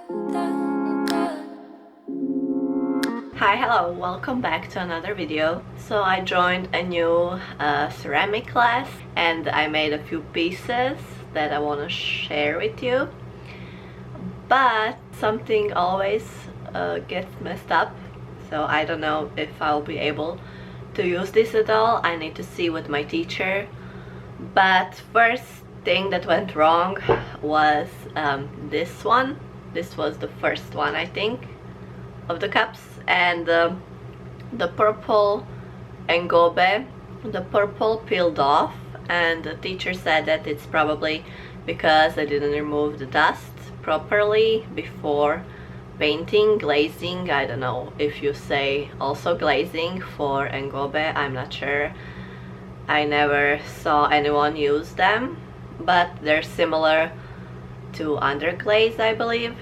Hi, hello, welcome back to another video. So I joined a new ceramic class and I made a few pieces that I want to share with you. But something always gets messed up, so I don't know if I'll be able to use this at all. I need to see with my teacher. But first thing that went wrong was this one. This was the first one, I think, of the cups, and the purple engobe, the purple peeled off, and the teacher said that it's probably because I didn't remove the dust properly before painting, glazing. I don't know if you say also glazing for engobe, I'm not sure. I never saw anyone use them, but they're similar to underglaze, I believe.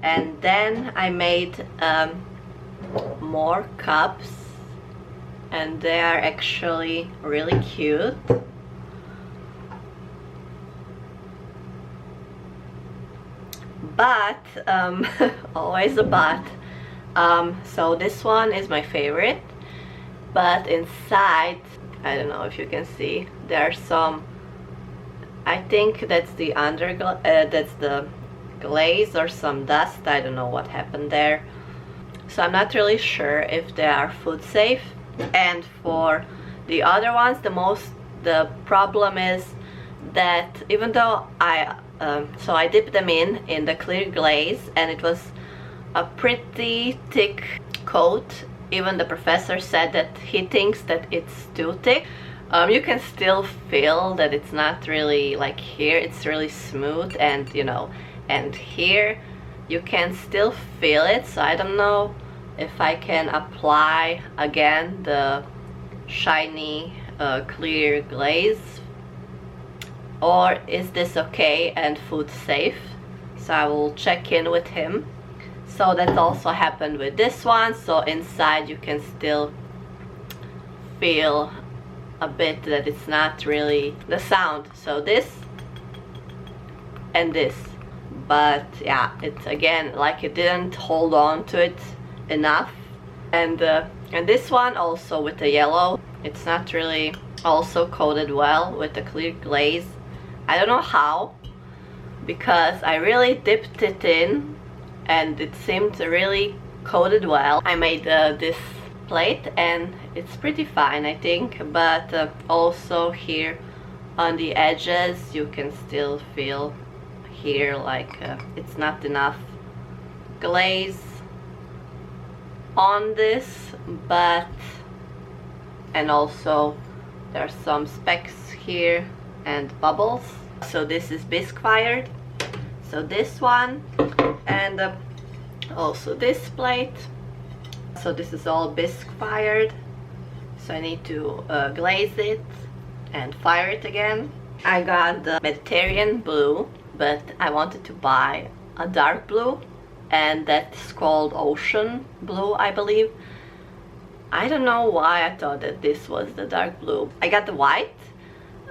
And then I made more cups, and they are actually really cute. But always a but. So this one is my favorite, but inside, I don't know if you can see, there are some, I think that's the that's the glaze or some dust. I don't know what happened there, so I'm not really sure if they are food safe. And for the other ones, the problem is that even though I dipped them in the clear glaze, and it was a pretty thick coat. Even the professor said that he thinks that it's too thick. You can still feel that it's not really, like here it's really smooth, and you know, and here you can still feel it. So I don't know if I can apply again the shiny clear glaze, or is this okay and food safe. So I will check in with him. So that also happened with this one. So inside you can still feel a bit that it's not really the sound. So this and this, but yeah, it's again like it didn't hold on to it enough. And this one also with the yellow, it's not really also coated well with the clear glaze. I don't know how, because I really dipped it in and it seemed really coated well. I made this plate and it's pretty fine, I think, but also here on the edges you can still feel here like it's not enough glaze on this, but and also there's some specks here and bubbles. So this is bisque fired, so this one, and also this plate. So this is all bisque fired, so I need to glaze it and fire it again. I got the Mediterranean blue, but I wanted to buy a dark blue, and that's called ocean blue, I believe. I don't know why I thought that this was the dark blue. I got the white,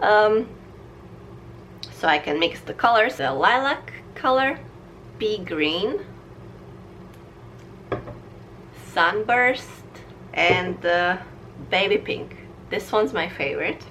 so I can mix the colors. The lilac color, pea green, sunburst, and baby pink. This one's my favorite.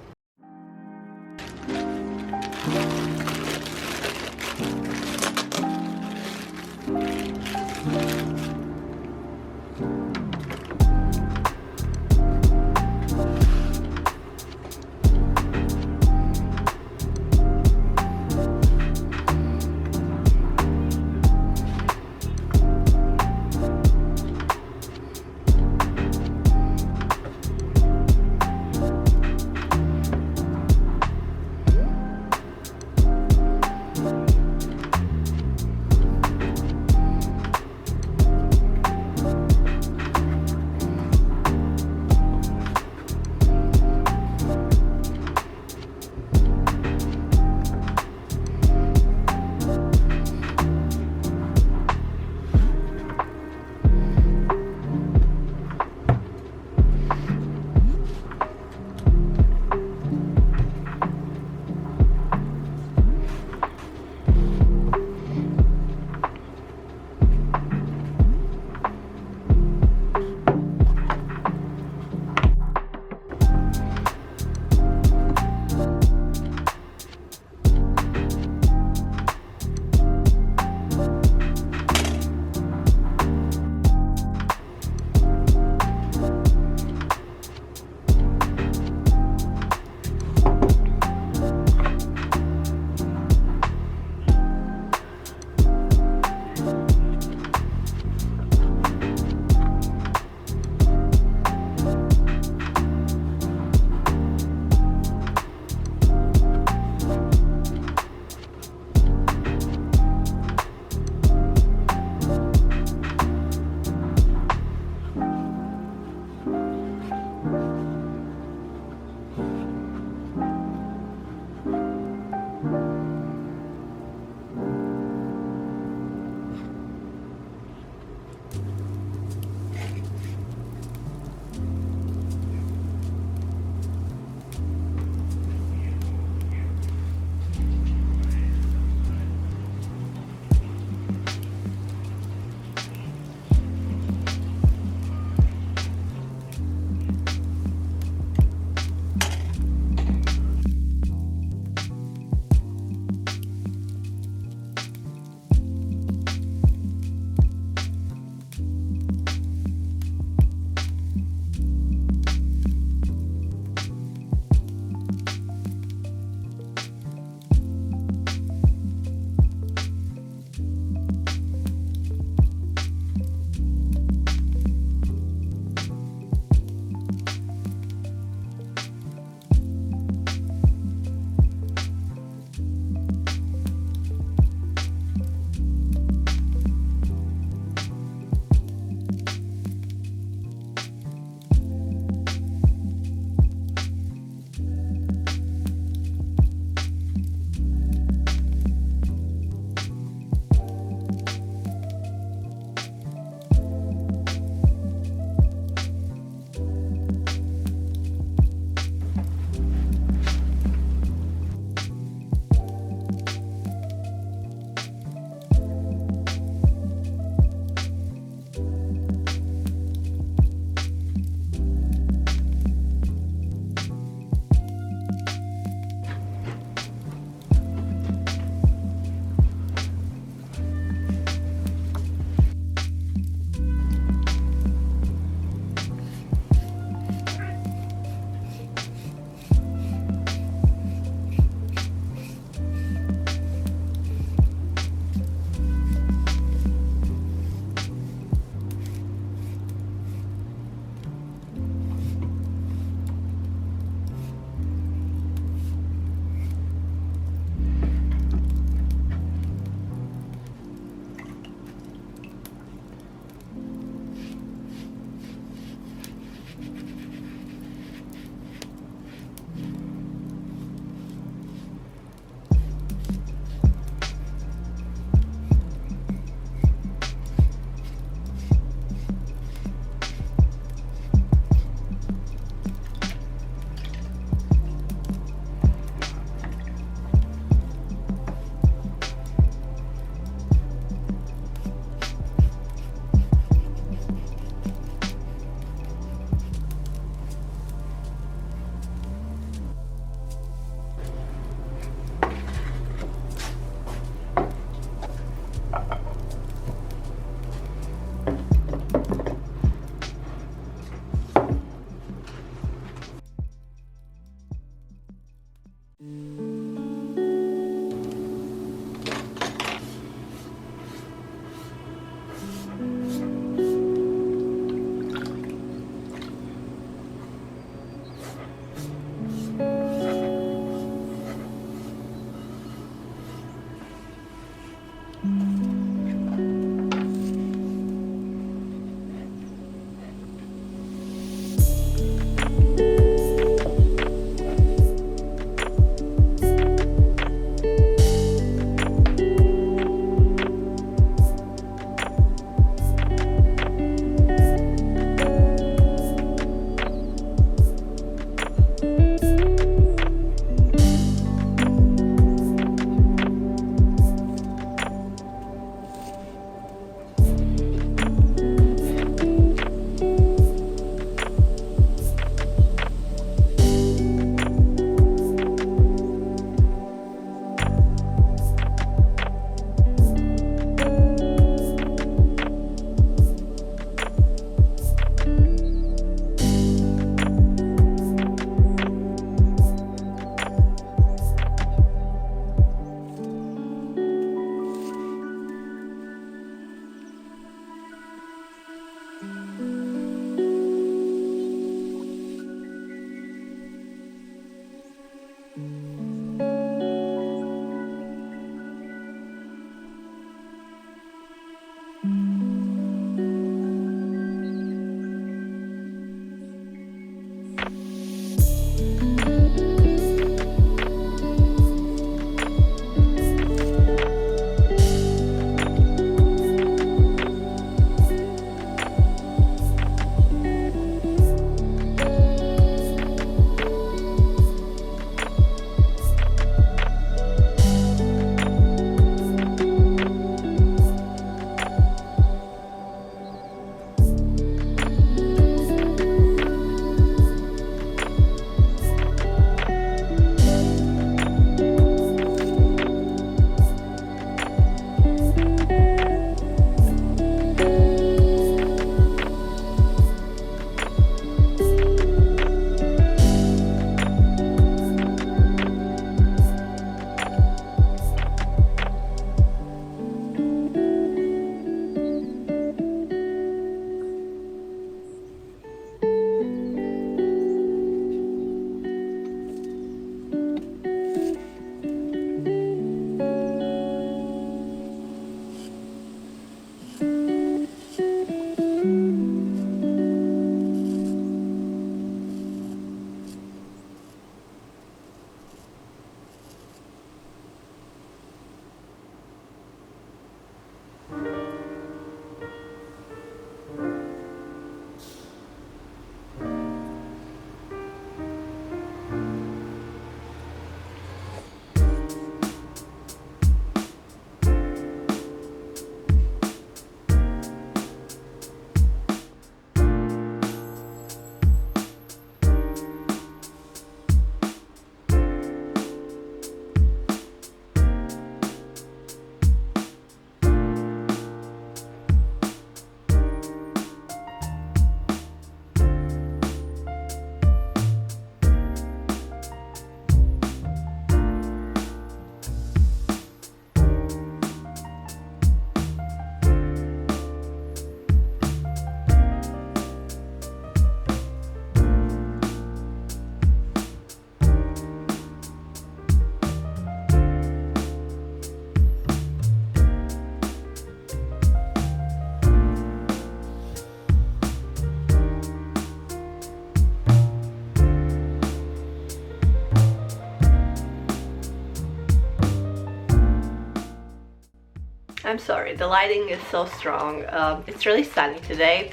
I'm sorry, the lighting is so strong. It's really sunny today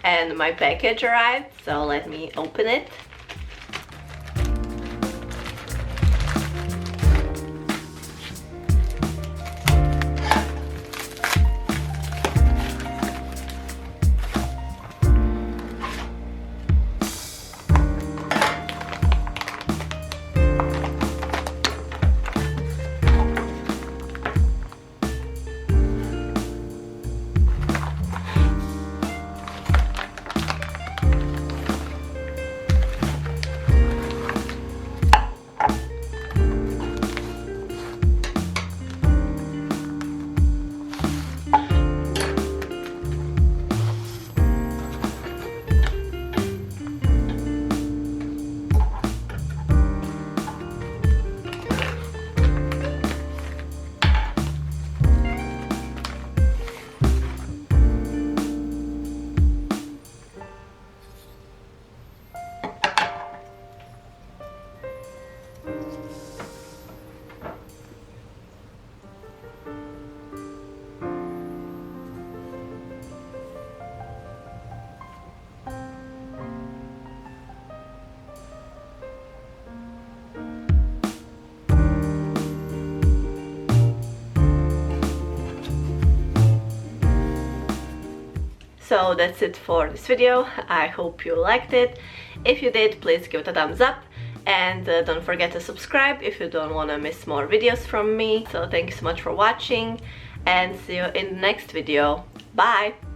and my package arrived, so let me open it. So that's it for this video. I hope you liked it. If you did, please give it a thumbs up, and don't forget to subscribe if you don't want to miss more videos from me. So thank you so much for watching, and see you in the next video. Bye!